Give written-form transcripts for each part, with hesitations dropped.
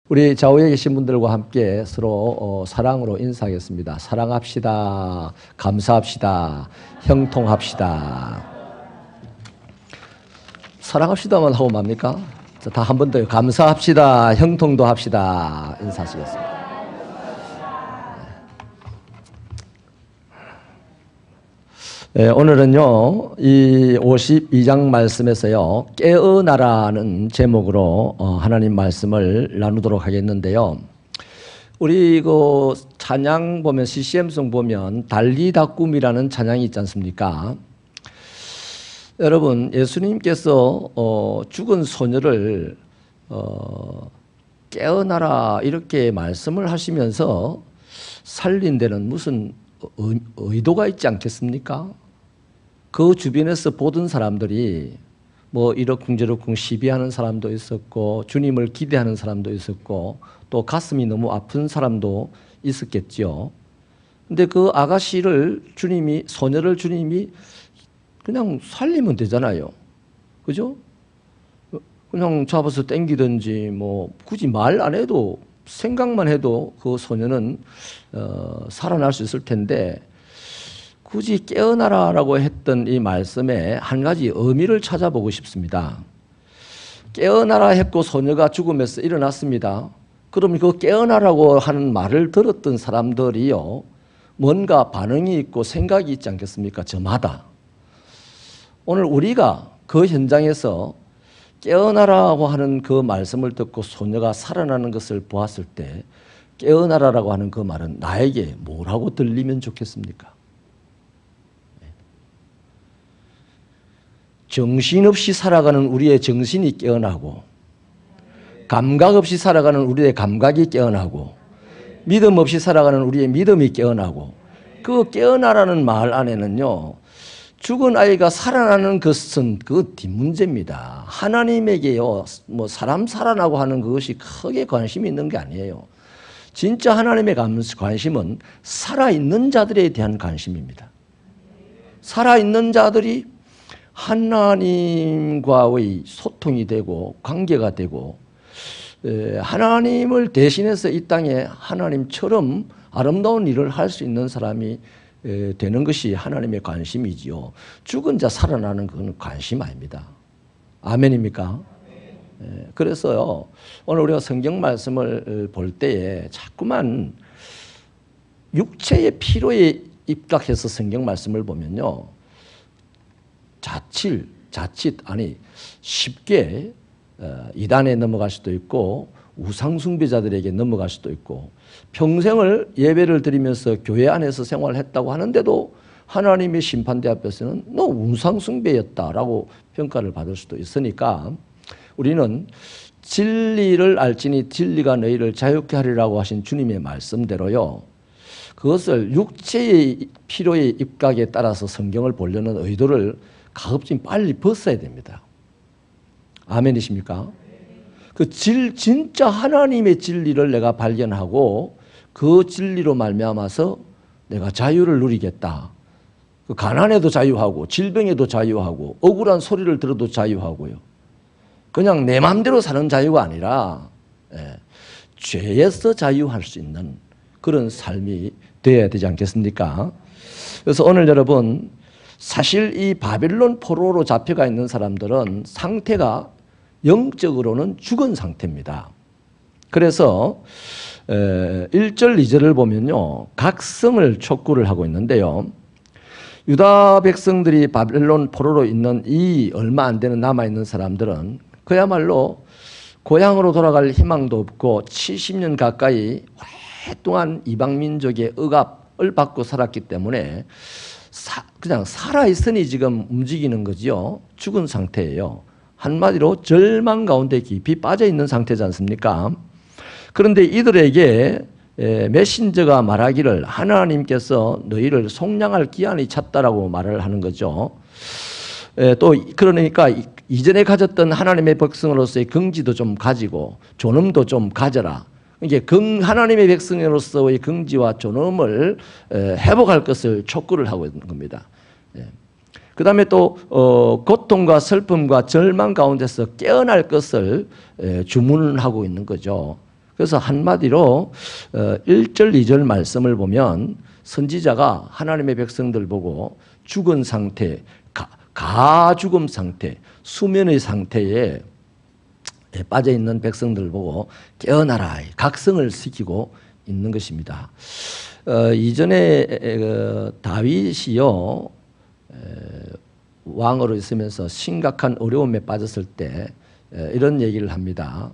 우리 좌우에 계신 분들과 함께 서로 사랑으로 인사하겠습니다. 사랑합시다. 감사합시다. 형통합시다. 사랑합시다만 하고 맙니까? 다 한 번 더요. 감사합시다. 형통도 합시다. 인사하시겠습니다. 오늘은요, 이 52장 말씀에서요, 깨어나라는 제목으로 하나님 말씀을 나누도록 하겠는데요. 우리 그 찬양 보면, CCM송 보면 달리다 꿈이라는 찬양이 있지 않습니까? 여러분, 예수님께서 죽은 소녀를 깨어나라 이렇게 말씀을 하시면서 살린 데는 무슨 의도가 있지 않겠습니까? 그 주변에서 보던 사람들이 뭐 이러쿵저러쿵 시비하는 사람도 있었고, 주님을 기대하는 사람도 있었고, 또 가슴이 너무 아픈 사람도 있었겠죠. 근데 그 아가씨를 주님이, 소녀를 주님이 그냥 살리면 되잖아요. 그죠? 그냥 잡아서 땡기든지 뭐 굳이 말 안 해도, 생각만 해도 그 소녀는 살아날 수 있을 텐데, 굳이 깨어나라라고 했던 이 말씀에 한 가지 의미를 찾아보고 싶습니다. 깨어나라 했고 소녀가 죽음에서 일어났습니다. 그럼 그 깨어나라고 하는 말을 들었던 사람들이요, 뭔가 반응이 있고 생각이 있지 않겠습니까? 저마다. 오늘 우리가 그 현장에서 깨어나라고 하는 그 말씀을 듣고 소녀가 살아나는 것을 보았을 때, 깨어나라라고 하는 그 말은 나에게 뭐라고 들리면 좋겠습니까? 정신없이 살아가는 우리의 정신이 깨어나고, 감각 없이 살아가는 우리의 감각이 깨어나고, 믿음 없이 살아가는 우리의 믿음이 깨어나고, 그 깨어나라는 말 안에는요, 죽은 아이가 살아나는 것은 그 뒷문제입니다. 하나님에게요, 뭐 사람 살아나고 하는 그것이 크게 관심이 있는 게 아니에요. 진짜 하나님의 관심은 살아있는 자들에 대한 관심입니다. 살아있는 자들이 하나님과의 소통이 되고 관계가 되고, 하나님을 대신해서 이 땅에 하나님처럼 아름다운 일을 할 수 있는 사람이 되는 것이 하나님의 관심이지요. 죽은 자 살아나는 건 관심 아닙니다. 아멘입니까? 그래서요, 오늘 우리가 성경 말씀을 볼 때에 자꾸만 육체의 필요에 입각해서 성경 말씀을 보면요, 쉽게 이단에 넘어갈 수도 있고, 우상숭배자들에게 넘어갈 수도 있고, 평생을 예배를 드리면서 교회 안에서 생활했다고 하는데도 하나님의 심판대 앞에서는 너 우상숭배였다라고 평가를 받을 수도 있으니까, 우리는 진리를 알지니 진리가 너희를 자유케 하리라고 하신 주님의 말씀대로요, 그것을 육체의 필요의 입각에 따라서 성경을 보려는 의도를 가급적 빨리 벗어야 됩니다. 아멘이십니까? 진짜 하나님의 진리를 내가 발견하고 그 진리로 말미암아서 내가 자유를 누리겠다. 그 가난에도 자유하고, 질병에도 자유하고, 억울한 소리를 들어도 자유하고요. 그냥 내 마음대로 사는 자유가 아니라, 죄에서 자유할 수 있는 그런 삶이 되어야 되지 않겠습니까? 그래서 오늘 여러분, 사실 이 바벨론 포로로 잡혀가 있는 사람들은 상태가 영적으로는 죽은 상태입니다. 그래서 1절 2절을 보면요, 각성을 촉구를 하고 있는데요, 유다 백성들이 바벨론 포로로 있는 이 얼마 안 되는 남아있는 사람들은 그야말로 고향으로 돌아갈 희망도 없고 70년 가까이 오랫동안 이방민족의 억압을 받고 살았기 때문에 그냥 살아있으니 지금 움직이는 거죠. 죽은 상태예요. 한마디로 절망 가운데 깊이 빠져있는 상태지 않습니까? 그런데 이들에게 메신저가 말하기를 하나님께서 너희를 속량할 기한이 찼다라고 말을 하는 거죠. 또 그러니까 이전에 가졌던 하나님의 백성으로서의 긍지도 좀 가지고 존엄도 좀 가져라. 이게 하나님의 백성으로서의 긍지와 존엄을 회복할 것을 촉구를 하고 있는 겁니다. 그 다음에 또 고통과 슬픔과 절망 가운데서 깨어날 것을 주문하고 있는 거죠. 그래서 한마디로 1절, 2절 말씀을 보면 선지자가 하나님의 백성들 보고 죽은 상태, 가죽음 상태, 수면의 상태에 빠져 있는 백성들 보고 깨어나라, 각성을 시키고 있는 것입니다. 이전에 다윗이요 왕으로 있으면서 심각한 어려움에 빠졌을 때 이런 얘기를 합니다.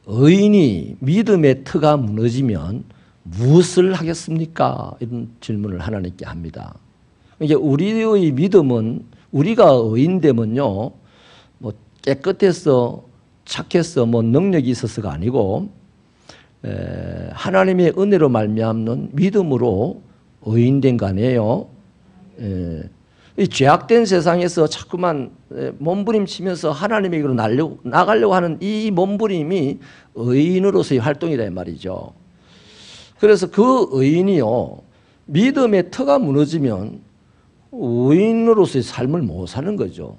의인이 믿음의 터가 무너지면 무엇을 하겠습니까? 이런 질문을 하나님께 합니다. 이게 우리의 믿음은 우리가 의인되면요, 뭐 깨끗해서 착해서 뭐 능력이 있어서가 아니고 하나님의 은혜로 말미암는 믿음으로 의인된 거 아니에요. 이 죄악된 세상에서 자꾸만 몸부림치면서 하나님에게로 나가려고 하는 이 몸부림이 의인으로서의 활동이라 말이죠. 그래서 그 의인이요, 믿음의 터가 무너지면 의인으로서의 삶을 못 사는 거죠.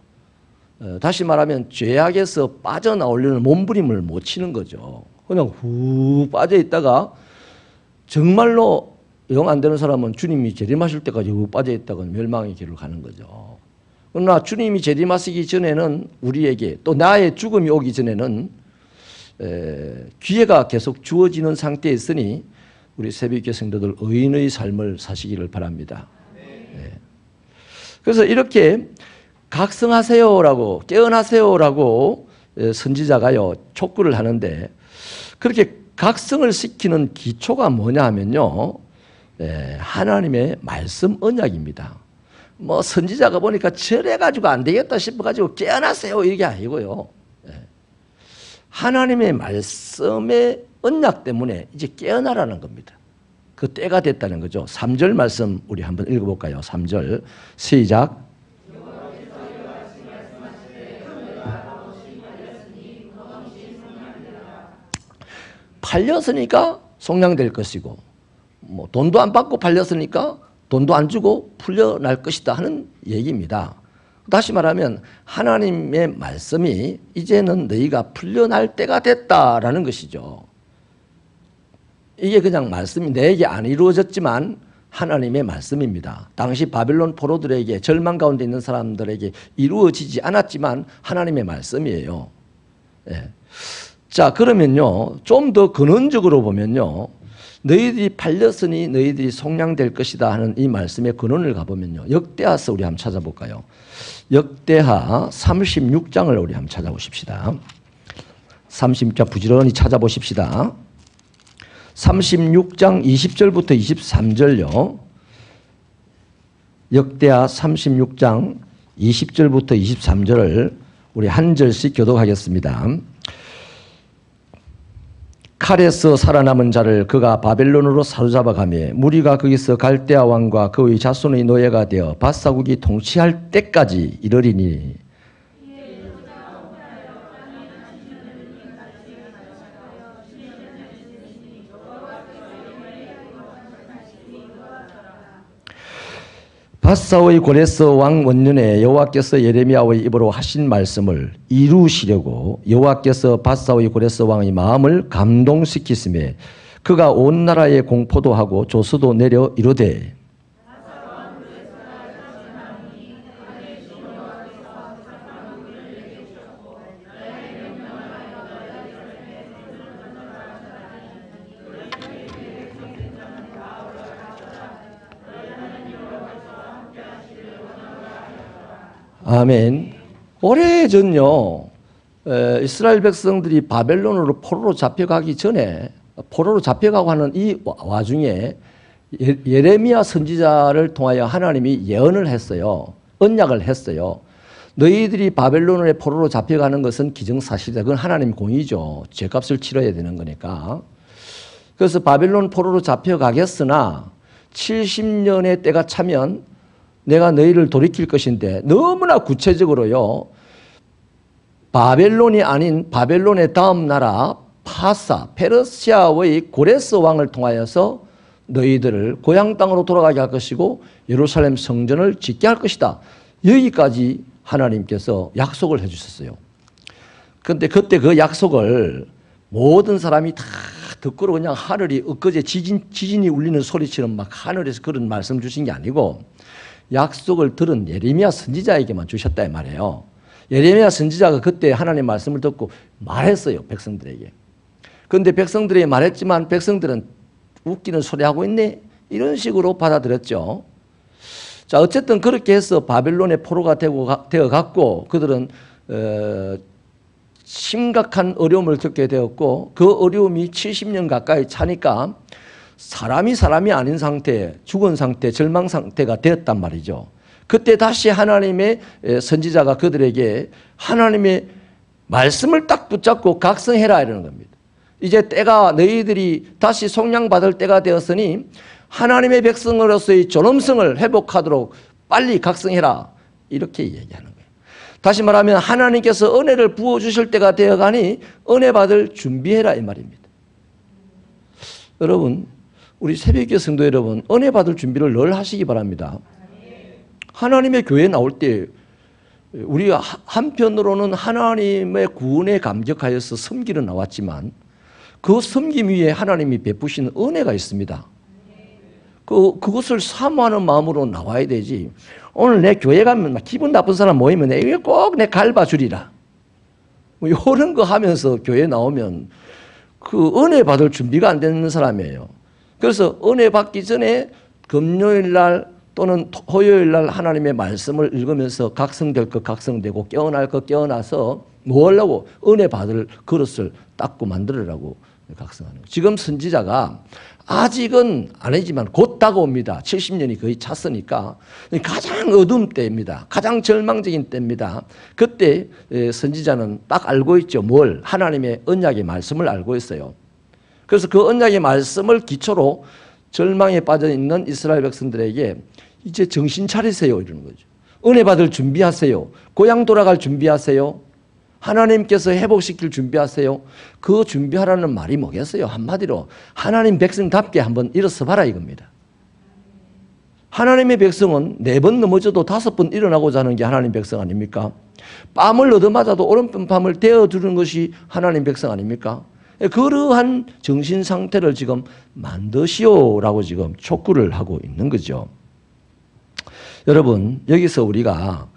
다시 말하면 죄악에서 빠져나오려는 몸부림을 못 치는 거죠. 그냥 후 빠져 있다가 정말로 영 안 되는 사람은 주님이 재림하실 때까지 후 빠져 있다가 멸망의 길을 가는 거죠. 그러나 주님이 재림하시기 전에는 우리에게 또 나의 죽음이 오기 전에는 기회가 계속 주어지는 상태에 있으니 우리 새벽교회 성도들 의인의 삶을 사시기를 바랍니다. 네. 그래서 이렇게 각성하세요라고 깨어나세요라고 선지자가요 촉구를 하는데, 그렇게 각성을 시키는 기초가 뭐냐 하면요, 하나님의 말씀 언약입니다. 뭐 선지자가 보니까 저래가지고 안 되겠다 싶어가지고 깨어나세요 이게 아니고요, 하나님의 말씀의 언약 때문에 이제 깨어나라는 겁니다. 그 때가 됐다는 거죠. 3절 말씀 우리 한번 읽어볼까요? 3절 시작. 팔렸으니까 속량될 것이고, 뭐 돈도 안 받고 팔렸으니까 돈도 안 주고 풀려날 것이다 하는 얘기입니다. 다시 말하면 하나님의 말씀이 이제는 너희가 풀려날 때가 됐다라는 것이죠. 이게 그냥 말씀이 내게 안 이루어졌지만 하나님의 말씀입니다. 당시 바벨론 포로들에게, 절망 가운데 있는 사람들에게 이루어지지 않았지만 하나님의 말씀이에요. 예. 자, 그러면요, 좀 더 근원적으로 보면요, 너희들이 팔렸으니 너희들이 속량될 것이다 하는 이 말씀의 근원을 가보면요, 역대하서 우리 한번 찾아볼까요? 역대하 36장을 우리 한번 찾아보십시다. 36장 부지런히 찾아보십시다. 36장 20절부터 23절요. 역대하 36장 20절부터 23절을 우리 한 절씩 교독하겠습니다. 칼에서 살아남은 자를 그가 바벨론으로 사로잡아 가며 무리가 거기서 갈대아 왕과 그의 자손의 노예가 되어 밧사국이 통치할 때까지 이르리니, 밧사의 고레스 왕 원년에 여호와께서 예레미야의 입으로 하신 말씀을 이루시려고 여호와께서 밧사의 고레스 왕의 마음을 감동시키시매 그가 온 나라에 공포도 하고 조서도 내려 이르되, 아멘. 오래전요, 이스라엘 백성들이 바벨론으로 포로로 잡혀가기 전에, 포로로 잡혀가고 하는 이 와중에 예레미야 선지자를 통하여 하나님이 예언을 했어요. 언약을 했어요. 너희들이 바벨론의 포로로 잡혀가는 것은 기정사실이다. 그건 하나님 공의죠. 죄값을 치러야 되는 거니까. 그래서 바벨론 포로로 잡혀가겠으나 70년의 때가 차면 내가 너희를 돌이킬 것인데, 너무나 구체적으로요, 바벨론이 아닌 바벨론의 다음 나라 파사, 페르시아의 고레스 왕을 통하여서 너희들을 고향 땅으로 돌아가게 할 것이고 예루살렘 성전을 짓게 할 것이다. 여기까지 하나님께서 약속을 해 주셨어요. 그런데 그때 그 약속을 모든 사람이 다 듣고로 그냥 하늘이 엊그제 지진이 울리는 소리처럼 막 하늘에서 그런 말씀 주신 게 아니고 약속을 들은 예레미야 선지자에게만 주셨다 이 말이에요. 예레미야 선지자가 그때 하나님의 말씀을 듣고 말했어요, 백성들에게. 그런데 백성들에게 말했지만 백성들은 웃기는 소리 하고 있네 이런 식으로 받아들였죠. 자, 어쨌든 그렇게 해서 바벨론의 포로가 되어 갔고 그들은 심각한 어려움을 겪게 되었고 그 어려움이 70년 가까이 차니까 사람이 아닌 상태, 죽은 상태, 절망 상태가 되었단 말이죠. 그때 다시 하나님의 선지자가 그들에게 하나님의 말씀을 딱 붙잡고 각성해라 이러는 겁니다. 이제 때가 너희들이 다시 속량받을 때가 되었으니 하나님의 백성으로서의 존엄성을 회복하도록 빨리 각성해라 이렇게 얘기하는 거예요. 다시 말하면 하나님께서 은혜를 부어주실 때가 되어가니 은혜 받을 준비해라 이 말입니다. 여러분, 우리 새벽기도 성도 여러분, 은혜 받을 준비를 늘 하시기 바랍니다. 하나님의 교회에 나올 때 우리가 한편으로는 하나님의 구원에 감격하여서 섬기러 나왔지만 그 섬김 위에 하나님이 베푸시는 은혜가 있습니다. 그것을 사모하는 마음으로 나와야 되지. 오늘 내 교회 가면 기분 나쁜 사람 모이면 이거 꼭 내 갈바주리라. 뭐 이런 거 하면서 교회 나오면 그 은혜 받을 준비가 안 되는 사람이에요. 그래서 은혜 받기 전에 금요일 날 또는 화요일 날 하나님의 말씀을 읽으면서 각성될 것 각성되고 깨어날 것 깨어나서 뭐 하려고? 은혜 받을 그릇을 닦고 만들으라고 각성하는 거예요. 지금 선지자가 아직은 아니지만 곧 다가옵니다. 70년이 거의 찼으니까 가장 어두운 때입니다. 가장 절망적인 때입니다. 그때 선지자는 딱 알고 있죠. 뭘? 하나님의 언약의 말씀을 알고 있어요. 그래서 그 언약의 말씀을 기초로 절망에 빠져 있는 이스라엘 백성들에게 이제 정신 차리세요 이러는 거죠. 은혜 받을 준비하세요. 고향 돌아갈 준비하세요. 하나님께서 회복시킬 준비하세요. 그 준비하라는 말이 뭐겠어요? 한마디로 하나님 백성답게 한번 일어서 봐라 이겁니다. 하나님의 백성은 4번 넘어져도 5번 일어나고자 하는 게 하나님 백성 아닙니까? 뺨을 얻어맞아도 오른편 뺨을 대어주는 것이 하나님 백성 아닙니까? 그러한 정신 상태를 지금 만드시오라고 지금 촉구를 하고 있는 거죠. 여러분, 여기서 우리가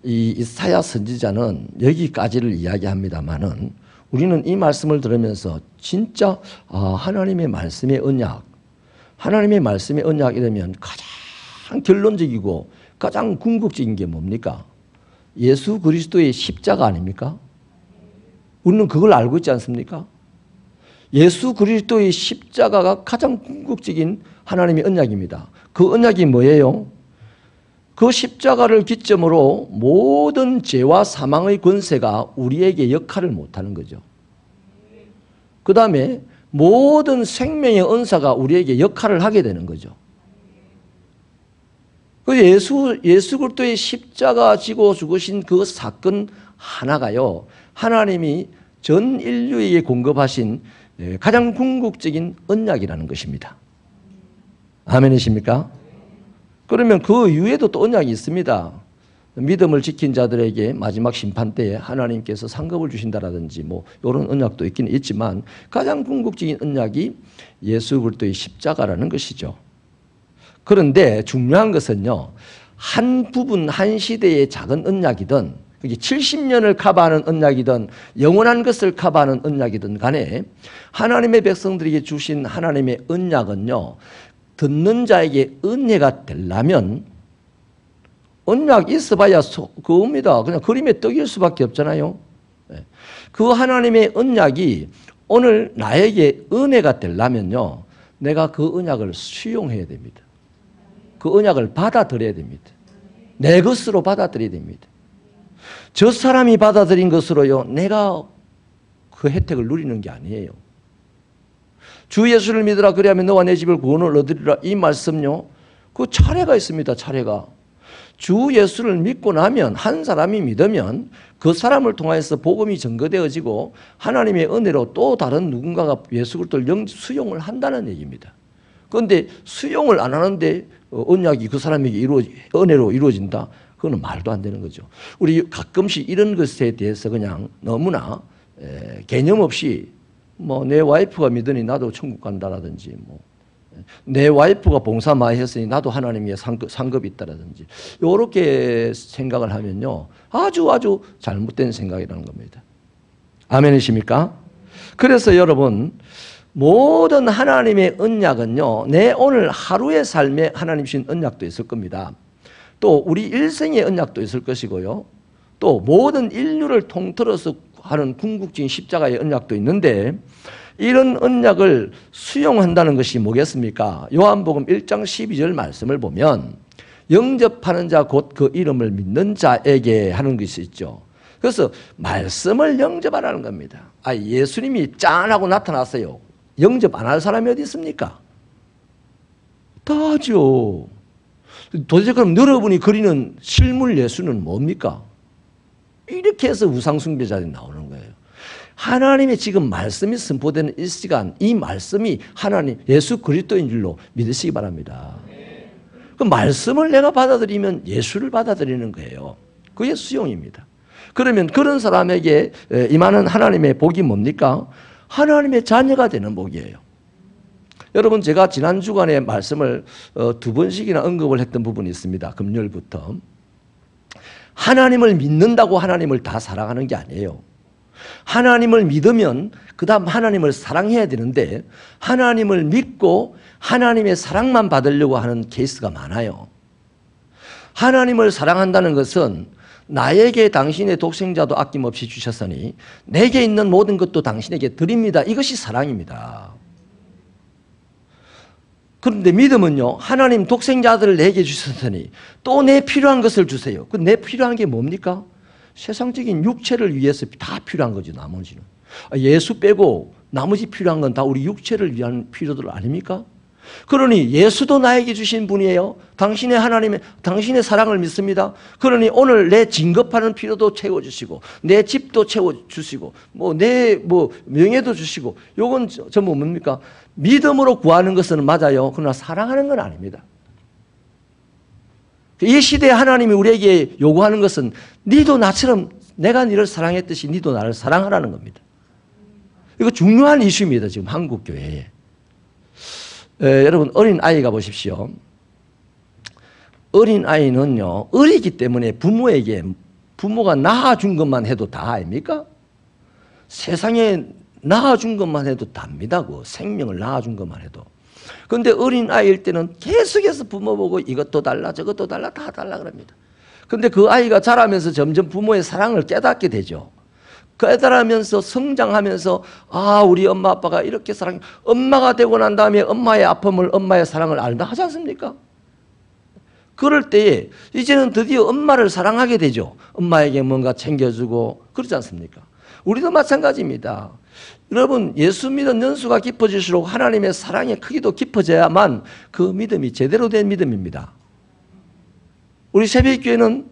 이 이사야 선지자는 여기까지를 이야기합니다만은 우리는 이 말씀을 들으면서 진짜 하나님의 말씀의 언약, 하나님의 말씀의 언약 이러면 가장 결론적이고 가장 궁극적인 게 뭡니까? 예수 그리스도의 십자가 아닙니까? 우리는 그걸 알고 있지 않습니까? 예수 그리스도의 십자가가 가장 궁극적인 하나님의 언약입니다. 그 언약이 뭐예요? 그 십자가를 기점으로 모든 죄와 사망의 권세가 우리에게 역할을 못하는 거죠. 그 다음에 모든 생명의 은사가 우리에게 역할을 하게 되는 거죠. 예수 그리스도의 십자가 지고 죽으신 그 사건 하나가요, 하나님이 전 인류에게 공급하신 가장 궁극적인 언약이라는 것입니다. 아멘이십니까? 그러면 그 이후에도 또 언약이 있습니다. 믿음을 지킨 자들에게 마지막 심판 때에 하나님께서 상급을 주신다라든지 뭐 이런 언약도 있긴 있지만 가장 궁극적인 언약이 예수 그리스도의 십자가라는 것이죠. 그런데 중요한 것은요, 한 부분 한 시대의 작은 언약이든 그게 70년을 커버하는 언약이든 영원한 것을 커버하는 언약이든 간에 하나님의 백성들에게 주신 하나님의 언약은요, 듣는 자에게 은혜가 되려면 언약 있어봐야 그겁니다. 그냥 그림의 떡일 수밖에 없잖아요. 그 하나님의 언약이 오늘 나에게 은혜가 되려면요, 내가 그 언약을 수용해야 됩니다. 그 언약을 받아들여야 됩니다. 내 것으로 받아들여야 됩니다. 저 사람이 받아들인 것으로요, 내가 그 혜택을 누리는 게 아니에요. 주 예수를 믿으라 그리하면 너와 내 집을 구원을 얻으리라, 이 말씀요, 그 차례가 있습니다. 차례가. 주 예수를 믿고 나면, 한 사람이 믿으면 그 사람을 통해서 복음이 증거되어지고 하나님의 은혜로 또 다른 누군가가 예수 그리스도를 수용을 한다는 얘기입니다. 그런데 수용을 안 하는데 언약이 그 사람에게 은혜로 이루어진다? 그건 말도 안 되는 거죠. 우리 가끔씩 이런 것에 대해서 그냥 너무나 개념 없이 뭐 내 와이프가 믿으니 나도 천국 간다라든지, 뭐 내 와이프가 봉사 많이 했으니 나도 하나님의 상급이 있다라든지, 이렇게 생각을 하면요, 아주 잘못된 생각이라는 겁니다. 아멘이십니까? 그래서 여러분, 모든 하나님의 언약은요, 내 오늘 하루의 삶에 하나님 주신 언약도 있을 겁니다. 또 우리 일생의 언약도 있을 것이고요, 또 모든 인류를 통틀어서 하는 궁극적인 십자가의 언약도 있는데, 이런 언약을 수용한다는 것이 뭐겠습니까? 요한복음 1장 12절 말씀을 보면 영접하는 자 곧 그 이름을 믿는 자에게 하는 것이 있죠. 그래서 말씀을 영접하라는 겁니다. 예수님이 짠하고 나타났어요. 영접 안 할 사람이 어디 있습니까? 다 하죠. 도대체 그럼 여러분이 그리는 실물 예수는 뭡니까? 이렇게 해서 우상숭배자들이 나오는 거예요. 하나님의 지금 말씀이 선포되는 이 시간, 이 말씀이 하나님 예수 그리스도인 줄로 믿으시기 바랍니다. 그 말씀을 내가 받아들이면 예수를 받아들이는 거예요. 그게 수용입니다. 그러면 그런 사람에게 임하는 하나님의 복이 뭡니까? 하나님의 자녀가 되는 복이에요. 여러분, 제가 지난 주간에 말씀을 2번씩이나 언급을 했던 부분이 있습니다. 금요일부터. 하나님을 믿는다고 하나님을 다 사랑하는 게 아니에요. 하나님을 믿으면 그 다음 하나님을 사랑해야 되는데, 하나님을 믿고 하나님의 사랑만 받으려고 하는 케이스가 많아요. 하나님을 사랑한다는 것은 나에게 당신의 독생자도 아낌없이 주셨으니 내게 있는 모든 것도 당신에게 드립니다. 이것이 사랑입니다. 그런데 믿음은요, 하나님 독생자들을 내게 주셨으니 또 내 필요한 것을 주세요. 그 내 필요한 게 뭡니까? 세상적인 육체를 위해서 다 필요한 거죠, 나머지는. 예수 빼고 나머지 필요한 건 다 우리 육체를 위한 필요들 아닙니까? 그러니 예수도 나에게 주신 분이에요. 당신의 하나님의, 당신의 사랑을 믿습니다. 그러니 오늘 내 진급하는 필요도 채워주시고, 내 집도 채워주시고, 내 명예도 주시고, 요건 전부 뭡니까? 믿음으로 구하는 것은 맞아요. 그러나 사랑하는 건 아닙니다. 이 시대에 하나님이 우리에게 요구하는 것은 니도 나처럼 내가 너를 사랑했듯이 니도 나를 사랑하라는 겁니다. 이거 중요한 이슈입니다. 지금 한국 교회에. 여러분, 어린 아이가 보십시오. 어린 아이는요, 어리기 때문에 부모에게, 부모가 낳아준 것만 해도 다 아닙니까? 세상에 낳아준 것만 해도 답니다. 그 생명을 낳아준 것만 해도. 그런데 어린 아이일 때는 계속해서 부모 보고 이것도 달라 저것도 달라 다 달라 그럽니다. 그런데 그 아이가 자라면서 점점 부모의 사랑을 깨닫게 되죠. 깨달으면서 성장하면서, 우리 엄마 아빠가 이렇게 사랑해. 엄마가 되고 난 다음에 엄마의 아픔을, 엄마의 사랑을 알다 하지 않습니까? 그럴 때에 이제는 드디어 엄마를 사랑하게 되죠. 엄마에게 뭔가 챙겨주고 그러지 않습니까? 우리도 마찬가지입니다. 여러분, 예수 믿은 연수가 깊어질수록 하나님의 사랑의 크기도 깊어져야만 그 믿음이 제대로 된 믿음입니다. 우리 새벽교회는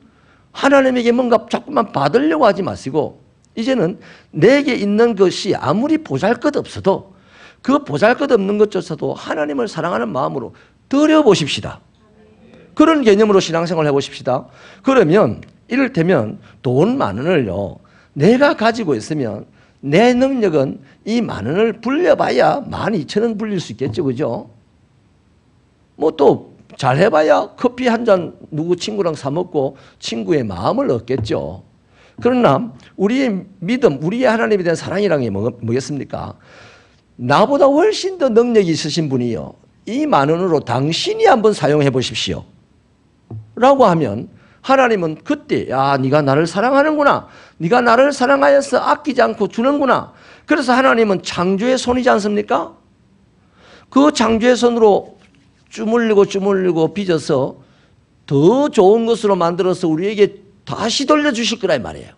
하나님에게 뭔가 자꾸만 받으려고 하지 마시고, 이제는 내게 있는 것이 아무리 보잘것없어도 그 보잘것없는 것조차도 하나님을 사랑하는 마음으로 드려보십시다. 그런 개념으로 신앙생활을 해보십시다. 그러면 이를테면 돈 10,000원을요, 내가 가지고 있으면 내 능력은 이 10,000원을 불려봐야 12,000원 불릴 수 있겠죠. 그죠? 또 잘해봐야 커피 한 잔 누구 친구랑 사 먹고 친구의 마음을 얻겠죠. 그러나 우리의 믿음, 우리의 하나님에 대한 사랑이라는 게 뭐겠습니까? 나보다 훨씬 더 능력이 있으신 분이요, 이 10,000원으로 당신이 한번 사용해 보십시오 라고 하면 하나님은 그때, 네가 나를 사랑하는구나, 네가 나를 사랑하여서 아끼지 않고 주는구나. 그래서 하나님은 창조의 손이지 않습니까? 그 창조의 손으로 주물리고 빚어서 더 좋은 것으로 만들어서 우리에게 다시 돌려주실 거란 말이에요.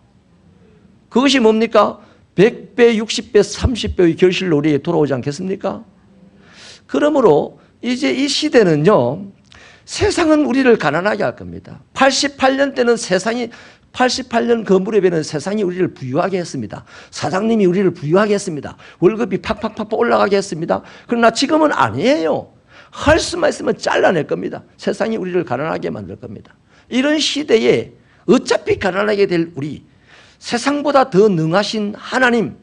그것이 뭡니까? 100배, 60배, 30배의 결실로 우리에게 돌아오지 않겠습니까? 그러므로 이제 이 시대는요, 세상은 우리를 가난하게 할 겁니다. 88년 때는 88년 그 무렵에는 세상이 우리를 부유하게 했습니다. 사장님이 우리를 부유하게 했습니다. 월급이 팍팍팍 올라가게 했습니다. 그러나 지금은 아니에요. 할 수만 있으면 잘라낼 겁니다. 세상이 우리를 가난하게 만들 겁니다. 이런 시대에 어차피 가난하게 될 우리, 세상보다 더 능하신 하나님,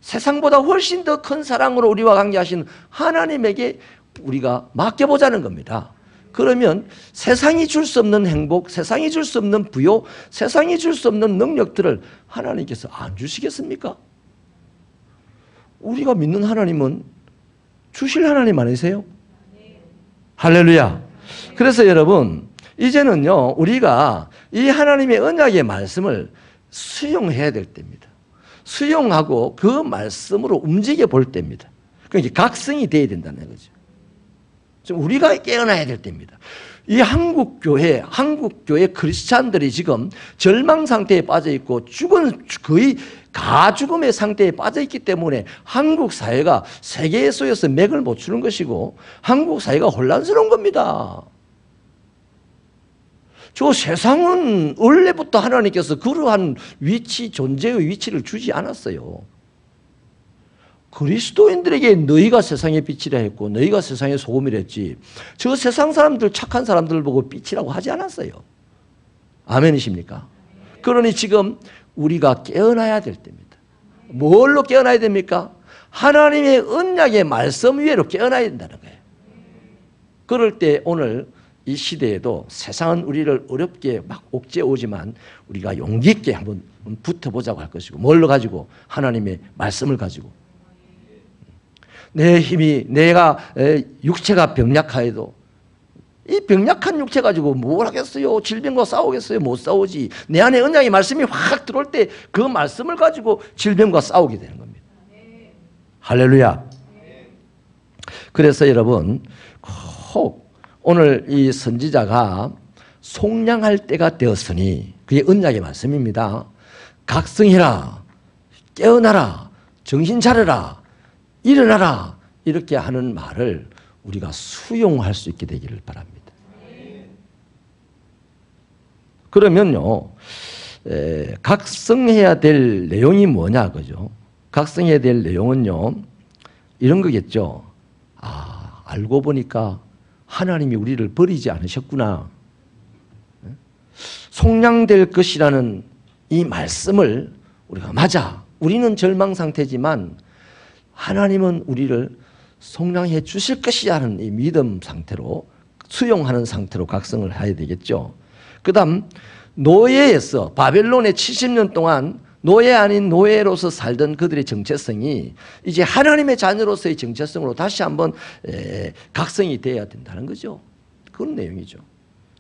세상보다 훨씬 더 큰 사랑으로 우리와 관계하신 하나님에게 우리가 맡겨보자는 겁니다. 그러면 세상이 줄 수 없는 행복, 세상이 줄 수 없는 부요, 세상이 줄 수 없는 능력들을 하나님께서 안 주시겠습니까? 우리가 믿는 하나님은 주실 하나님 아니세요? 할렐루야. 그래서 여러분, 이제는요, 우리가 이 하나님의 언약의 말씀을 수용해야 될 때입니다. 수용하고 그 말씀으로 움직여 볼 때입니다. 그러니까 각성이 돼야 된다는 거죠. 우리가 깨어나야 될 때입니다. 이 한국교회 크리스찬들이 지금 절망 상태에 빠져 있고 거의 가죽음의 상태에 빠져 있기 때문에 한국 사회가 세계에 쏘여서 맥을 못 추는 것이고 한국 사회가 혼란스러운 겁니다. 저 세상은 원래부터 하나님께서 그러한 존재의 위치를 주지 않았어요. 그리스도인들에게 너희가 세상의 빛이라 했고 너희가 세상의 소금이라 했지, 저 세상 사람들, 착한 사람들을 보고 빛이라고 하지 않았어요. 아멘이십니까? 그러니 지금 우리가 깨어나야 될 때입니다. 뭘로 깨어나야 됩니까? 하나님의 언약의 말씀 위에로 깨어나야 된다는 거예요. 그럴 때 오늘 이 시대에도 세상은 우리를 어렵게 막 옥죄오지만 우리가 용기 있게 한번 붙어보자고 할 것이고, 뭘로 가지고? 하나님의 말씀을 가지고. 내 힘이, 내가 육체가 병약하여도 이 병약한 육체 가지고 뭘 하겠어요? 질병과 싸우겠어요? 못 싸우지. 내 안에 언약의 말씀이 확 들어올 때 그 말씀을 가지고 질병과 싸우게 되는 겁니다. 할렐루야. 그래서 여러분, 꼭 오늘 이 선지자가 속량할 때가 되었으니, 그게 언약의 말씀입니다. 각성해라, 깨어나라, 정신 차려라, 일어나라, 이렇게 하는 말을 우리가 수용할 수 있게 되기를 바랍니다. 그러면요, 각성해야 될 내용이 뭐냐, 그죠? 각성해야 될 내용은요, 이런 거겠죠. 아, 알고 보니까 하나님이 우리를 버리지 않으셨구나. 속량될 것이라는 이 말씀을 우리가, 맞아, 우리는 절망 상태지만 하나님은 우리를 속량해 주실 것이라는 이 믿음 상태로, 수용하는 상태로 각성을 해야 되겠죠. 그 다음, 노예에서 바벨론에 70년 동안 노예 아닌 노예로서 살던 그들의 정체성이 이제 하나님의 자녀로서의 정체성으로 다시 한번 각성이 되어야 된다는 거죠. 그런 내용이죠.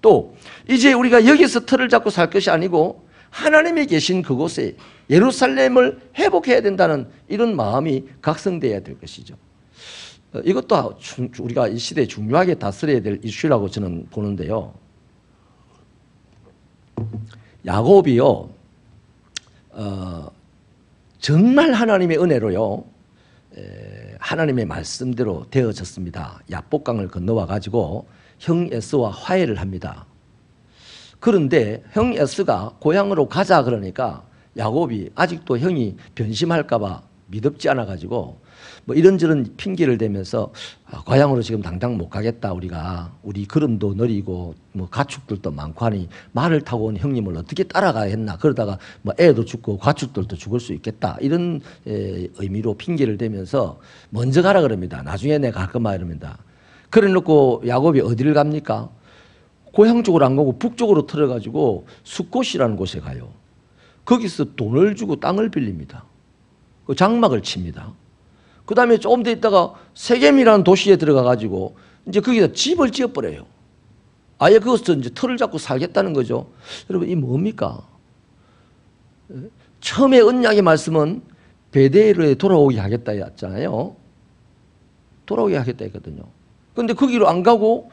또 이제 우리가 여기서 틀을 잡고 살 것이 아니고 하나님이 계신 그곳에 예루살렘을 회복해야 된다는 이런 마음이 각성되어야 될 것이죠. 이것도 우리가 이 시대에 중요하게 다스려야 될 이슈라고 저는 보는데요. 야곱이요, 정말 하나님의 은혜로요, 하나님의 말씀대로 되어졌습니다. 야복강을 건너와 가지고 형 에서와 화해를 합니다. 그런데 형 에서가 고향으로 가자 그러니까 야곱이 아직도 형이 변심할까 봐 믿음지 않아 가지고 뭐 이런저런 핑계를 대면서 고향으로 지금 당장 못 가겠다, 우리 걸음도 느리고 뭐 가축들도 많고 하니 말을 타고 온 형님을 어떻게 따라가야 했나, 그러다가 뭐 애도 죽고 가축들도 죽을 수 있겠다, 이런 의미로 핑계를 대면서 먼저 가라 그럽니다. 나중에 내가 갈 거마 이럽니다. 그래 놓고 야곱이 어디를 갑니까? 고향 쪽으로 안 가고 북쪽으로 틀어가지고 숫곳이라는 곳에 가요. 거기서 돈을 주고 땅을 빌립니다. 그 장막을 칩니다. 그 다음에 조금 더 있다가 세겜이라는 도시에 들어가가지고 이제 거기다 집을 지어버려요. 아예 그것도 이제 틀을 잡고 살겠다는 거죠. 여러분, 이 뭡니까? 처음에 언약의 말씀은 베델에 돌아오게 하겠다 했잖아요. 돌아오게 하겠다 했거든요. 그런데 거기로 안 가고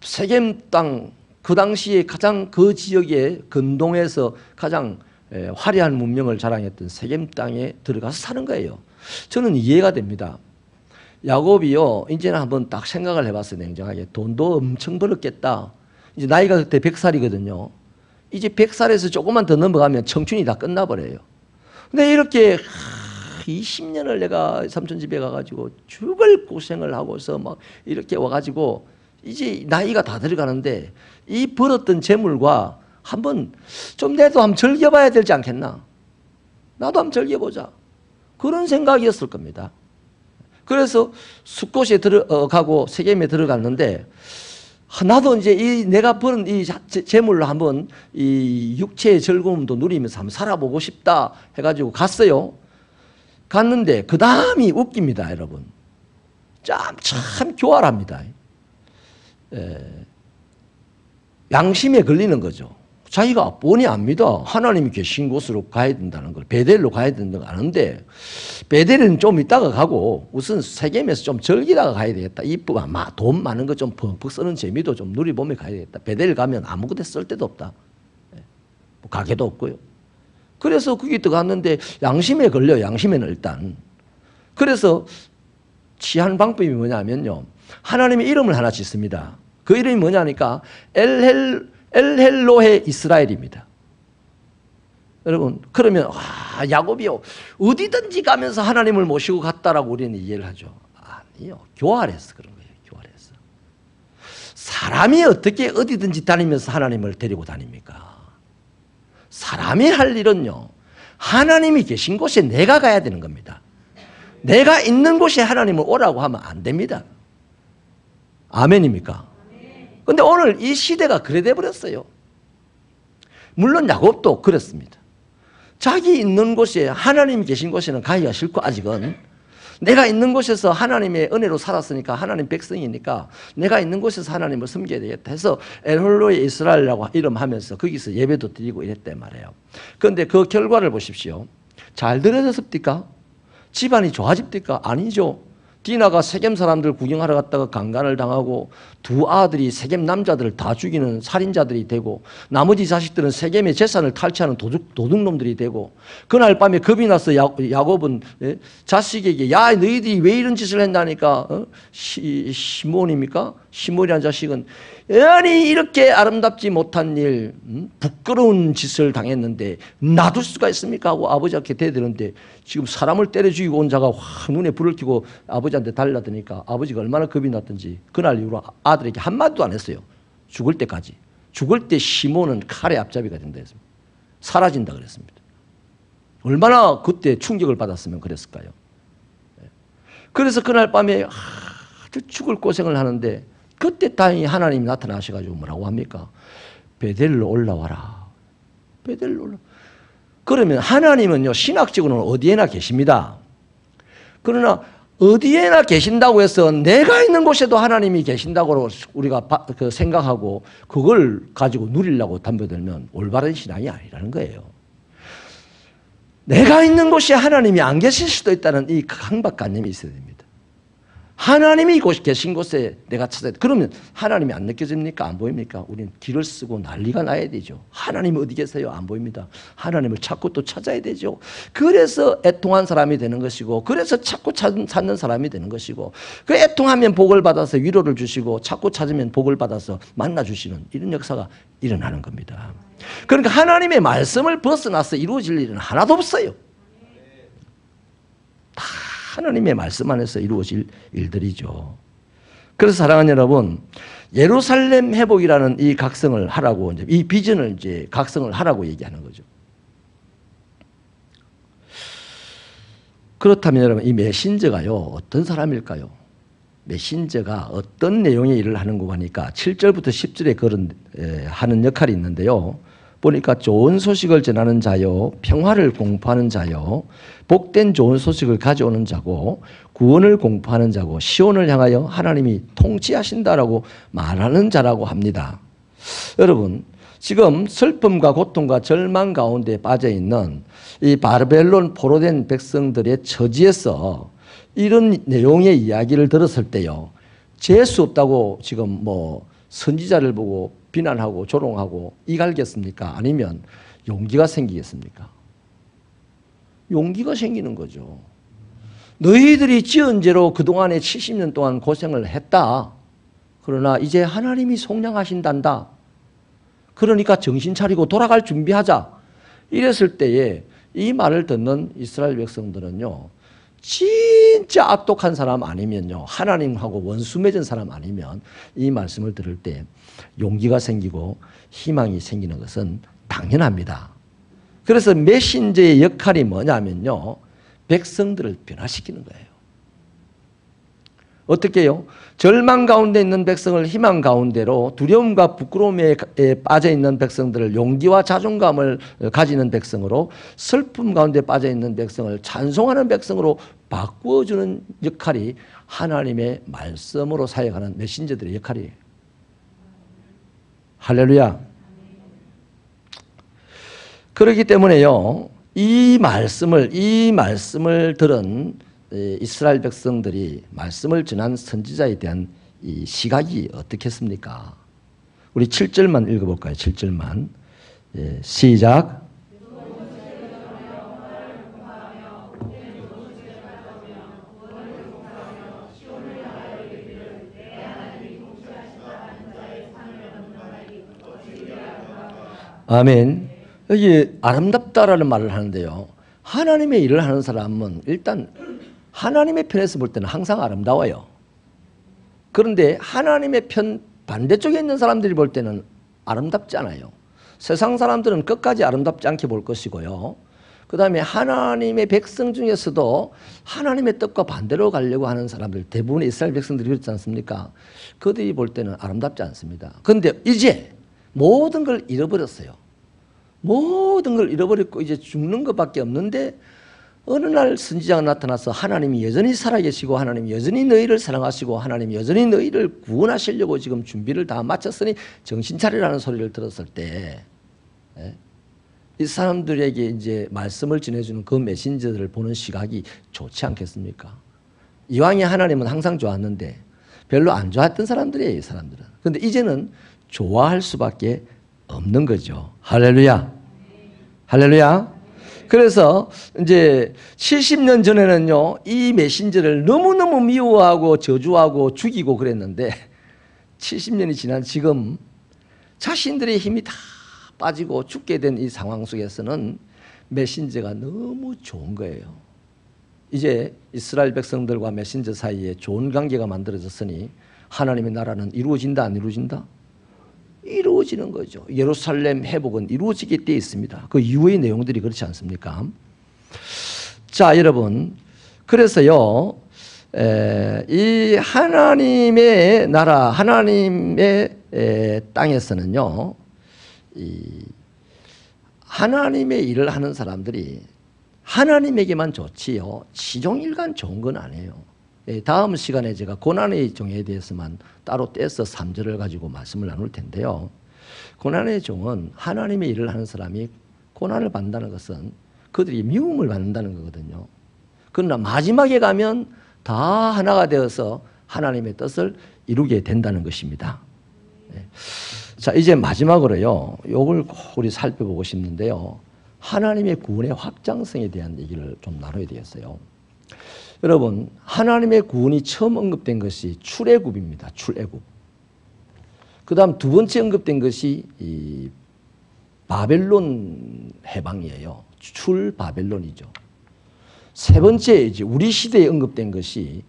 세겜 땅, 그 당시에 가장 그 지역의 근동에서 가장 화려한 문명을 자랑했던 세겜 땅에 들어가서 사는 거예요. 저는 이해가 됩니다. 야곱이요, 이제는 한번 딱 생각을 해봤어요. 냉정하게. 돈도 엄청 벌었겠다. 이제 나이가 그때 100살이거든요. 이제 100살에서 조금만 더 넘어가면 청춘이 다 끝나버려요. 근데 이렇게 20년을 내가 삼촌 집에 가가지고 죽을 고생을 하고서 막 이렇게 와가지고 이제 나이가 다 들어가는데 이 벌었던 재물과 한번 좀 내도 한번 즐겨봐야 되지 않겠나? 나도 한번 즐겨보자. 그런 생각이었을 겁니다. 그래서 숫곳에 들어가고 세겜에 들어갔는데 나도 이제 내가 버는 이 재물로 한번 이 육체의 즐거움도 누리면서 한번 살아보고 싶다 해가지고 갔어요. 갔는데 그 다음이 웃깁니다, 여러분. 참 교활합니다. 양심에 걸리는 거죠. 자기가 뻔히 압니다. 하나님이 계신 곳으로 가야 된다는 걸, 베델로 가야 된다는 걸 아는데, 베델은 좀 있다가 가고 우선 세겜에서 좀 즐기다가 가야 되겠다. 이쁘고 돈 많은 거 좀 벅벅 쓰는 재미도 좀 누리보며 가야 되겠다. 베델 가면 아무것도 쓸 데도 없다. 뭐 가게도 없고요. 그래서 거기 들어갔는데 양심에 걸려요. 양심에는 일단. 그래서 취한 방법이 뭐냐면요, 하나님의 이름을 하나 짓습니다. 그 이름이 뭐냐니까 엘헬로헤 이스라엘입니다. 여러분, 그러면 야곱이요, 어디든지 가면서 하나님을 모시고 갔다라고 우리는 이해를 하죠. 아니요, 교활해서 그런 거예요. 교활해서. 사람이 어떻게 어디든지 다니면서 하나님을 데리고 다닙니까? 사람이 할 일은요, 하나님이 계신 곳에 내가 가야 되는 겁니다. 내가 있는 곳에 하나님을 오라고 하면 안 됩니다. 아멘입니까? 근데 오늘 이 시대가 그래 돼버렸어요. 물론 야곱도 그랬습니다. 자기 있는 곳에, 하나님이 계신 곳에는 가기가 싫고, 아직은 내가 있는 곳에서 하나님의 은혜로 살았으니까, 하나님 백성이니까 내가 있는 곳에서 하나님을 섬겨야 되겠다 해서 엘홀로의 이스라엘이라고 이름하면서 거기서 예배도 드리고 이랬단 말이에요. 그런데 그 결과를 보십시오. 잘 들어졌습니까? 집안이 좋아집니까? 아니죠. 디나가 세겜 사람들 구경하러 갔다가 강간을 당하고 두 아들이 세겜 남자들을 다 죽이는 살인자들이 되고 나머지 자식들은 세겜의 재산을 탈취하는 도둑놈들이 되고, 그날 밤에 겁이 나서 야곱은 자식에게 야, 너희들이 왜 이런 짓을 했나니까 시몬입니까? 시몬이라는 자식은 아니 이렇게 아름답지 못한 일, 부끄러운 짓을 당했는데 놔둘 수가 있습니까? 하고 아버지한테 대드는데, 지금 사람을 때려 죽이고 온 자가 확 눈에 불을 켜고 아버지한테 달라드니까 아버지가 얼마나 겁이 났던지 그날 이후로 아들에게 한마디도 안 했어요. 죽을 때까지. 죽을 때 시몬은 칼의 앞잡이가 된다 했습니다. 사라진다 그랬습니다. 얼마나 그때 충격을 받았으면 그랬을까요? 그래서 그날 밤에 아주 죽을 고생을 하는데, 그때 다행히 하나님이 나타나셔가지고 뭐라고 합니까? 베델로 올라와라. 베델로 올라. 그러면 하나님은요, 신학적으로는 어디에나 계십니다. 그러나 어디에나 계신다고 해서 내가 있는 곳에도 하나님이 계신다고 우리가 생각하고 그걸 가지고 누리려고 덤벼들면 올바른 신앙이 아니라는 거예요. 내가 있는 곳에 하나님이 안 계실 수도 있다는 이 강박관념이 있어야 됩니다. 하나님이 계신 곳에 내가 찾아야 돼. 그러면 하나님이 안 느껴집니까? 안 보입니까? 우리는 길을 쓰고 난리가 나야 되죠. 하나님 어디 계세요? 안 보입니다. 하나님을 찾고 또 찾아야 되죠. 그래서 애통한 사람이 되는 것이고, 그래서 찾고 찾는 사람이 되는 것이고, 그 애통하면 복을 받아서 위로를 주시고, 찾고 찾으면 복을 받아서 만나주시는 이런 역사가 일어나는 겁니다. 그러니까 하나님의 말씀을 벗어나서 이루어질 일은 하나도 없어요. 다 하나님의 말씀 안에서 이루어질 일들이죠. 그래서 사랑하는 여러분, 예루살렘 회복이라는 이 각성을 하라고, 이제 이 비전을 이제 각성을 하라고 얘기하는 거죠. 그렇다면 여러분, 이 메신저가요, 어떤 사람일까요? 메신저가 어떤 내용의 일을 하는가 하니까 7절부터 10절에 그런 하는 역할이 있는데요. 보니까 좋은 소식을 전하는 자요, 평화를 공포하는 자요, 복된 좋은 소식을 가져오는 자고, 구원을 공포하는 자고, 시온을 향하여 하나님이 통치하신다라고 말하는 자라고 합니다. 여러분, 지금 슬픔과 고통과 절망 가운데 빠져 있는 이 바벨론 포로된 백성들의 처지에서 이런 내용의 이야기를 들었을 때요, 재수 없다고 지금 뭐 선지자를 보고 비난하고 조롱하고 이갈겠습니까? 아니면 용기가 생기겠습니까? 용기가 생기는 거죠. 너희들이 지은 죄로 그동안에 70년 동안 고생을 했다. 그러나 이제 하나님이 속량하신단다. 그러니까 정신 차리고 돌아갈 준비하자. 이랬을 때에 이 말을 듣는 이스라엘 백성들은요, 진짜 악독한 사람 아니면요, 하나님하고 원수 맺은 사람 아니면 이 말씀을 들을 때 용기가 생기고 희망이 생기는 것은 당연합니다. 그래서 메신저의 역할이 뭐냐면요, 백성들을 변화시키는 거예요. 어떻게 해요? 절망 가운데 있는 백성을 희망 가운데로, 두려움과 부끄러움에 빠져 있는 백성들을 용기와 자존감을 가지는 백성으로, 슬픔 가운데 빠져 있는 백성을 찬송하는 백성으로 바꾸어주는 역할이 하나님의 말씀으로 사역하는 메신저들의 역할이에요. 할렐루야. 그렇기 때문에요, 이 말씀을 들은 이스라엘 백성들이 말씀을 전한 선지자에 대한 이 시각이 어떻겠습니까? 우리 7절만 읽어볼까요? 7절만. 시작. 아멘. 여기 아름답다라는 말을 하는데요, 하나님의 일을 하는 사람은 일단 하나님의 편에서 볼 때는 항상 아름다워요. 그런데 하나님의 편 반대쪽에 있는 사람들이 볼 때는 아름답지 않아요. 세상 사람들은 끝까지 아름답지 않게 볼 것이고요, 그 다음에 하나님의 백성 중에서도 하나님의 뜻과 반대로 가려고 하는 사람들, 대부분의 이스라엘 백성들이 그렇지 않습니까? 그들이 볼 때는 아름답지 않습니다. 그런데 이제 모든 걸 잃어버렸어요. 모든 걸 잃어버렸고 이제 죽는 것밖에 없는데, 어느 날 선지자가 나타나서 하나님이 여전히 살아계시고 하나님이 여전히 너희를 사랑하시고 하나님이 여전히 너희를 구원하시려고 지금 준비를 다 마쳤으니 정신 차리라는 소리를 들었을 때, 이 사람들에게 이제 말씀을 전해주는 그 메신저들을 보는 시각이 좋지 않겠습니까? 이왕에 하나님은 항상 좋았는데 별로 안 좋았던 사람들이에요, 이 사람들은. 그런데 이제는 좋아할 수밖에 없는 거죠. 할렐루야. 할렐루야. 그래서 이제 70년 전에는요, 이 메신저를 너무너무 미워하고 저주하고 죽이고 그랬는데, 70년이 지난 지금 자신들의 힘이 다 빠지고 죽게 된 이 상황 속에서는 메신저가 너무 좋은 거예요. 이제 이스라엘 백성들과 메신저 사이에 좋은 관계가 만들어졌으니 하나님의 나라는 이루어진다, 안 이루어진다? 이루어지는 거죠. 예루살렘 회복은 이루어지게 되어 있습니다. 그 이후의 내용들이 그렇지 않습니까? 자, 여러분, 그래서요, 이 하나님의 나라, 하나님의 땅에서는요, 이 하나님의 일을 하는 사람들이 하나님에게만 좋지요, 시종일관 좋은 건 아니에요. 다음 시간에 제가 고난의 종에 대해서만 따로 떼서 3절을 가지고 말씀을 나눌 텐데요, 고난의 종은 하나님의 일을 하는 사람이 고난을 받는다는 것은 그들이 미움을 받는다는 거거든요. 그러나 마지막에 가면 다 하나가 되어서 하나님의 뜻을 이루게 된다는 것입니다. 자, 이제 마지막으로요, 요걸 꼭 우리 살펴보고 싶는데요, 하나님의 구원의 확장성에 대한 얘기를 좀 나눠야 되겠어요. 여러분, 하나님의 구원이 처음 언급된 것이 출애굽입니다. 출애굽. 그 다음 두 번째 언급된 것이 이 바벨론 해방이에요. 출바벨론이죠. 세 번째, 이제 우리 시대에 언급된 것이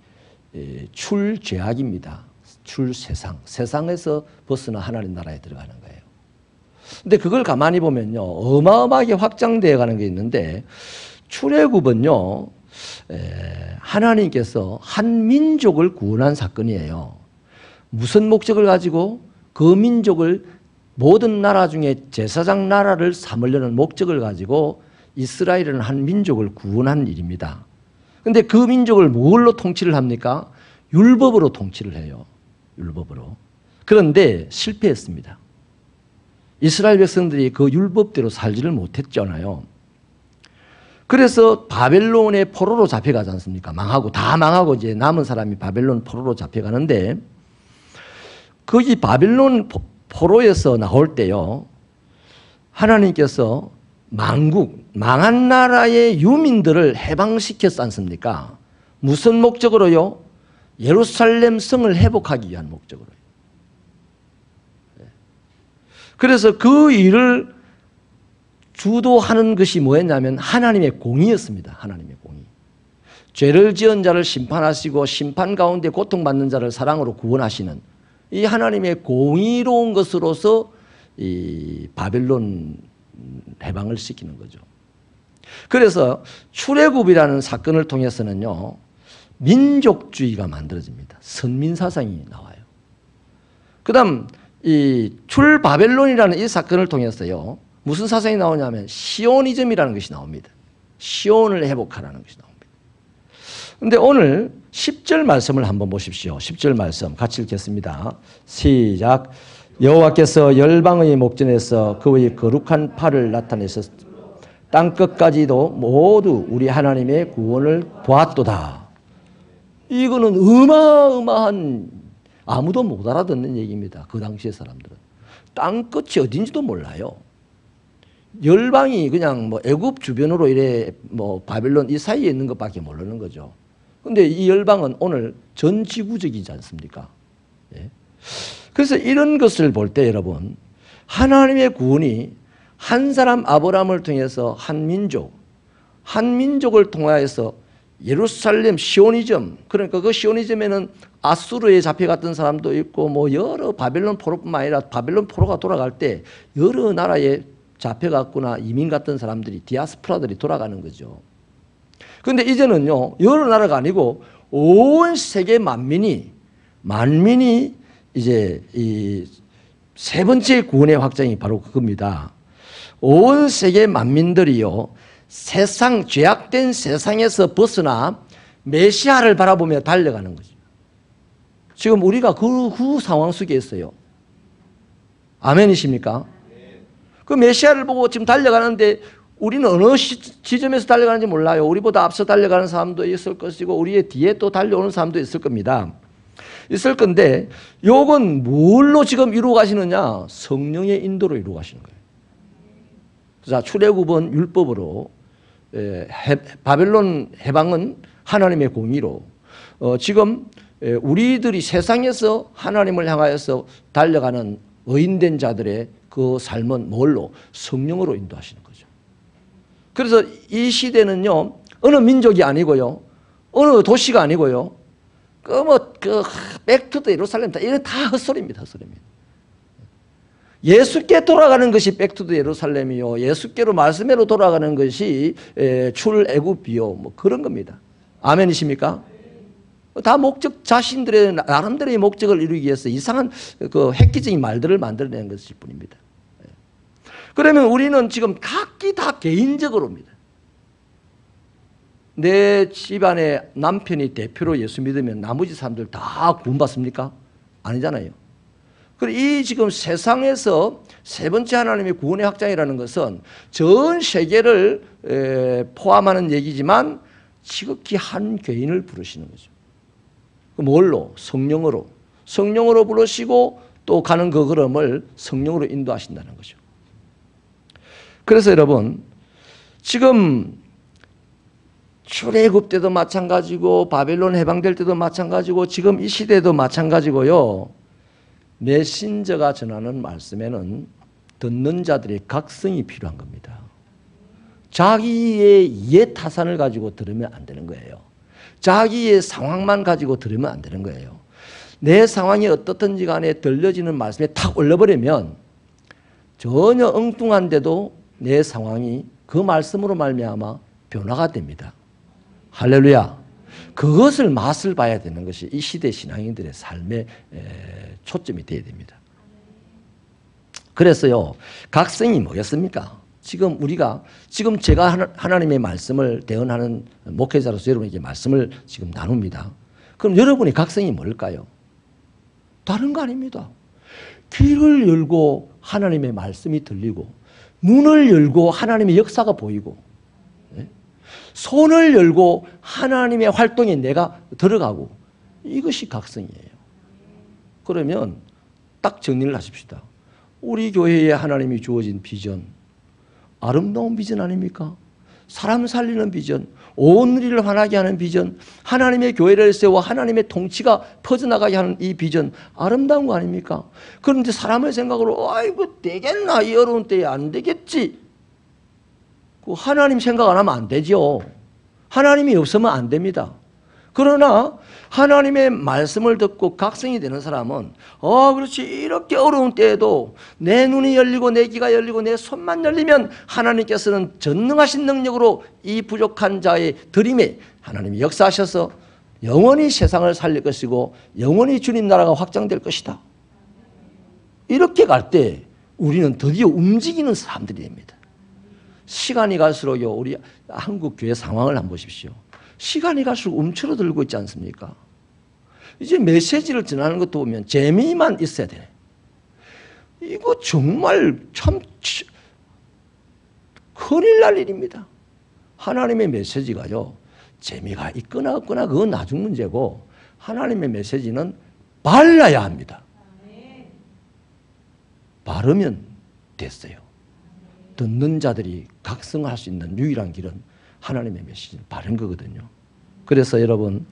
출죄악입니다. 출세상. 세상에서 벗어나 하나님 나라에 들어가는 거예요. 근데 그걸 가만히 보면요, 어마어마하게 확장되어 가는 게 있는데, 출애굽은요, 하나님께서 한 민족을 구원한 사건이에요. 무슨 목적을 가지고? 그 민족을 모든 나라 중에 제사장 나라를 삼으려는 목적을 가지고 이스라엘은 한 민족을 구원한 일입니다. 그런데 그 민족을 뭘로 통치를 합니까? 율법으로 통치를 해요. 율법으로. 그런데 실패했습니다. 이스라엘 백성들이 그 율법대로 살지를 못했잖아요. 그래서 바벨론의 포로로 잡혀가지 않습니까? 망하고, 다 망하고 이제 남은 사람이 바벨론 포로로 잡혀가는데, 거기 바벨론 포로에서 나올 때요, 하나님께서 망한 나라의 유민들을 해방시켰지 않습니까? 무슨 목적으로요? 예루살렘 성을 회복하기 위한 목적으로요. 그래서 그 일을 주도하는 것이 뭐였냐면 하나님의 공의였습니다. 하나님의 공의. 죄를 지은 자를 심판하시고 심판 가운데 고통받는 자를 사랑으로 구원하시는 이 하나님의 공의로운 것으로서 이 바벨론 해방을 시키는 거죠. 그래서 출애굽이라는 사건을 통해서는요, 민족주의가 만들어집니다. 선민사상이 나와요. 그 다음 이 출바벨론이라는 이 사건을 통해서요, 무슨 사상이 나오냐면 시오니즘이라는 것이 나옵니다. 시온을 회복하라는 것이 나옵니다. 그런데 오늘 10절 말씀을 한번 보십시오. 10절 말씀 같이 읽겠습니다. 시작. 여호와께서 열방의 목전에서 그의 거룩한 팔을 나타내셨 땅끝까지도 모두 우리 하나님의 구원을 보았도다. 이거는 어마어마한, 아무도 못 알아듣는 얘기입니다. 그 당시의 사람들은. 땅끝이 어딘지도 몰라요. 열방이 그냥 뭐 애굽 주변으로 이래 뭐 바벨론 이 사이에 있는 것밖에 모르는 거죠. 근데 이 열방은 오늘 전 지구적이지 않습니까? 예. 그래서 이런 것을 볼 때 여러분, 하나님의 구원이 한 사람 아브라함을 통해서 한 민족을 통하여서 예루살렘 시오니즘, 그러니까 그 시오니즘에는 아수르에 잡혀갔던 사람도 있고 뭐 여러 바벨론 포로뿐만 아니라 바벨론 포로가 돌아갈 때 여러 나라에 잡혀갔거나 이민 갔던 사람들이, 디아스포라들이 돌아가는 거죠. 그런데 이제는요, 여러 나라가 아니고 온 세계 만민이 이제 이 세 번째 구원의 확장이 바로 그겁니다. 온 세계 만민들이요, 세상, 죄악된 세상에서 벗어나 메시아를 바라보며 달려가는 거죠. 지금 우리가 그 상황 속에 있어요. 아멘이십니까? 그 메시아를 보고 지금 달려가는데 우리는 어느 지점에서 달려가는지 몰라요. 우리보다 앞서 달려가는 사람도 있을 것이고 우리의 뒤에 또 달려오는 사람도 있을 겁니다. 있을 건데 요건 뭘로 지금 이루어 가시느냐? 성령의 인도로 이루어 가시는 거예요. 자, 출애굽은 율법으로, 바벨론 해방은 하나님의 공의로, 지금 우리들이 세상에서 하나님을 향하여서 달려가는 의인된 자들의 그 삶은 뭘로? 성령으로 인도하시는 거죠. 그래서 이 시대는요, 어느 민족이 아니고요, 어느 도시가 아니고요, 백투더 예루살렘, 이거 다 헛소리입니다, 헛소리입니다. 예수께 돌아가는 것이 백투더 예루살렘이요, 예수께로 말씀대로 돌아가는 것이 출애굽이요, 뭐 그런 겁니다. 아멘이십니까? 다 목적, 자신들의 나름대로의 목적을 이루기 위해서 이상한 그 획기적인 말들을 만들어내는 것일 뿐입니다. 그러면 우리는 지금 각기 다 개인적으로입니다. 내 집안의 남편이 대표로 예수 믿으면 나머지 사람들 다 구원받습니까? 아니잖아요. 그리고 이 지금 세상에서 세 번째 하나님의 구원의 확장이라는 것은 전 세계를 포함하는 얘기지만 지극히 한 개인을 부르시는 거죠. 뭘로? 성령으로. 성령으로 부르시고 또 가는 그 걸음을 성령으로 인도하신다는 거죠. 그래서 여러분, 지금 출애굽 때도 마찬가지고 바벨론 해방될 때도 마찬가지고 지금 이 시대도 마찬가지고요. 메신저가 전하는 말씀에는 듣는 자들의 각성이 필요한 겁니다. 자기의 이해 타산을 가지고 들으면 안 되는 거예요. 자기의 상황만 가지고 들으면 안 되는 거예요. 내 상황이 어떻든지 간에 들려지는 말씀에 탁 올려버리면 전혀 엉뚱한데도 내 상황이 그 말씀으로 말미암아 변화가 됩니다. 할렐루야. 그것을 맛을 봐야 되는 것이 이 시대 신앙인들의 삶의 초점이 되어야 됩니다. 그래서요, 각성이 뭐겠습니까? 지금 제가 하나님의 말씀을 대언하는 목회자로서 여러분에게 말씀을 지금 나눕니다. 그럼 여러분의 각성이 뭘까요? 다른 거 아닙니다. 귀를 열고 하나님의 말씀이 들리고, 눈을 열고 하나님의 역사가 보이고, 손을 열고 하나님의 활동에 내가 들어가고, 이것이 각성이에요. 그러면 딱 정리를 하십시다. 우리 교회에 하나님이 주어진 비전, 아름다운 비전 아닙니까? 사람 살리는 비전, 온 우리를 환하게 하는 비전, 하나님의 교회를 세워 하나님의 통치가 퍼져나가게 하는 이 비전, 아름다운 거 아닙니까? 그런데 사람의 생각으로 아이고 되겠나, 이 어려운 때에 안 되겠지. 하나님 생각 안 하면 안 되죠. 하나님이 없으면 안 됩니다. 그러나 하나님의 말씀을 듣고 각성이 되는 사람은 그렇지, 이렇게 어려운 때에도 내 눈이 열리고 내 귀가 열리고 내 손만 열리면 하나님께서는 전능하신 능력으로 이 부족한 자의 들임에 하나님이 역사하셔서 영원히 세상을 살릴 것이고 영원히 주님 나라가 확장될 것이다. 이렇게 갈 때 우리는 드디어 움직이는 사람들이 됩니다. 시간이 갈수록요, 우리 한국 교회 상황을 한번 보십시오. 시간이 갈수록 움츠러들고 있지 않습니까? 이제 메시지를 전하는 것도 보면 재미만 있어야 되네. 이거 정말 참 큰일 날 일입니다. 하나님의 메시지가요, 재미가 있거나 없거나 그건 나중 문제고, 하나님의 메시지는 발라야 합니다. 바르면 됐어요. 듣는 자들이 각성할 수 있는 유일한 길은 하나님의 메시지는 바른 거거든요. 그래서 여러분,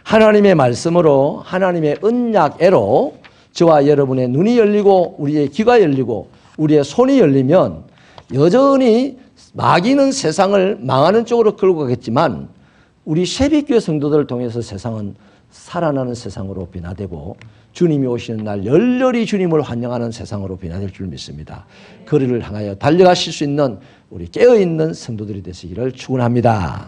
하나님의 말씀으로, 하나님의 언약애로 저와 여러분의 눈이 열리고 우리의 귀가 열리고 우리의 손이 열리면 여전히 마귀는 세상을 망하는 쪽으로 끌고 가겠지만 우리 새벽교회 성도들을 통해서 세상은 살아나는 세상으로 변화되고 주님이 오시는 날 열렬히 주님을 환영하는 세상으로 변화될 줄 믿습니다. 그 길을 향하여 달려가실 수 있는 우리 깨어있는 성도들이 되시기를 축원합니다.